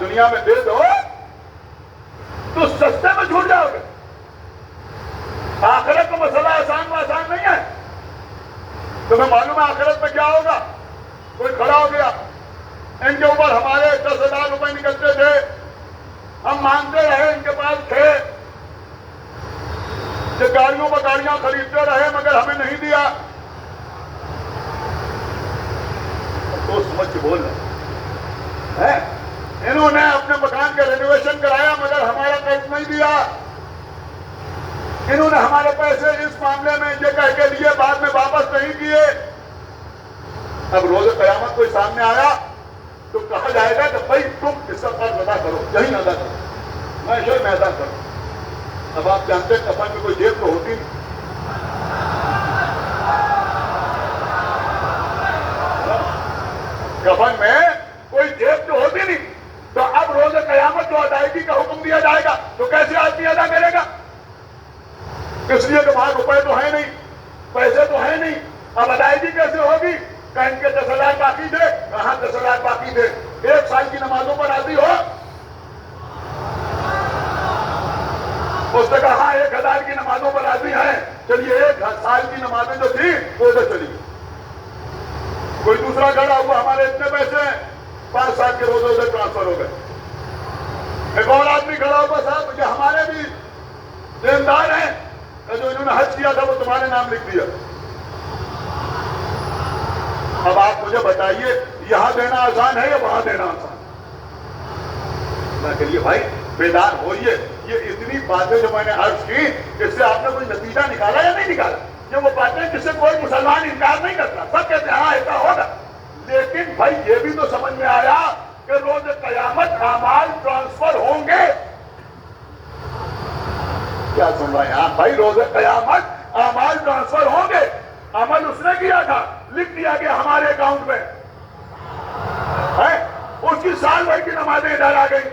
دنیا میں دے دو تو سستے میں چھوٹ جاؤ گے. آخرت کا مسئلہ آسان نہیں ہے. تمہیں معلوم ہے آخرت میں کیا ہوگا؟ کوئی کھڑا ہو گیا، ان کے اوپر ہمارے 10,000 روپے نکلتے تھے، ہم مانگتے رہے، ان کے پاس تھے، یہ گاڑیوں پر گاڑیاں خریدتے رہے مگر ہمیں نہیں دیا. تو سمجھ کے بول رہے ہیں انہوں نے اپنے مکان کا رینوویشن کرایا مگر ہمارا قرض نہیں دیا. انہوں نے ہمارے پیسے اس معاملے میں یہ کہہ کے لیے بعد میں واپس نہیں کیے. اب روز قیامت کوئی سامنے آیا تو کہا جائے گا کہ بھائی تم اس کا قرض ادا کرو، یہی ادا کرو، میں شور میں ادا کروں. اب آپ جانتے ہیں کفن میں کوئی جیب تو ہوتی نہیں. کفن میں کوئی جیب تو ہوتی نہیں. تو اب روز قیامت جو ادائیگی کا حکم دیا جائے گا تو کیسے آدمی ادا کرے گا؟ اس لیے کہ وہاں روپے تو ہے نہیں، پیسے تو ہے نہیں. اب ادائیگی کیسے ہوگی؟ کہ ان کے 10,000 باقی تھے، کہاں 10,000 باقی تھے؟ 1 سال کی نمازوں پر راضی ہو؟ اس نے کہا 1,000 کی نمازوں پر راضی ہیں، چلیے 1 سال کی نمازیں جو تھی وہ ادھر چلی. کوئی دوسرا کھڑا ہوا، ہمارے اتنے پیسے ہیں، 5 سال کے روزے ادھر ٹرانسفر ہو گئے. ایک اور آدمی کھڑا ہوا، صاحب یہ ہمارے بھی دیندار ہیں، جو انہوں نے حج کیا تھا وہ تمہارے نام لکھ دیا. اب آپ مجھے بتائیے یہاں دینا آسان ہے یا وہاں دینا آسان؟ میں کہیے بھائی بیدار ہوئیے. یہ اتنی باتیں جو میں نے عرض کی اس سے آپ نے کوئی نتیجہ نکالا یا نہیں نکالا؟ یہ وہ باتیں جس سے کوئی مسلمان انکار نہیں کرتا، سب کہتے ہیں ہاں ایسا ہوگا. لیکن بھائی یہ بھی تو سمجھ میں آیا کہ روز قیامت اعمال ٹرانسفر ہوں گے. کیا سن رہے ہیں آپ بھائی؟ روز قیامت اعمال ٹرانسفر ہوں گے. عمل اس نے کیا تھا، لکھ دیا گیا ہمارے اکاؤنٹ میں، اس کی سال بھر کی نمازیں ادھر آ گئی.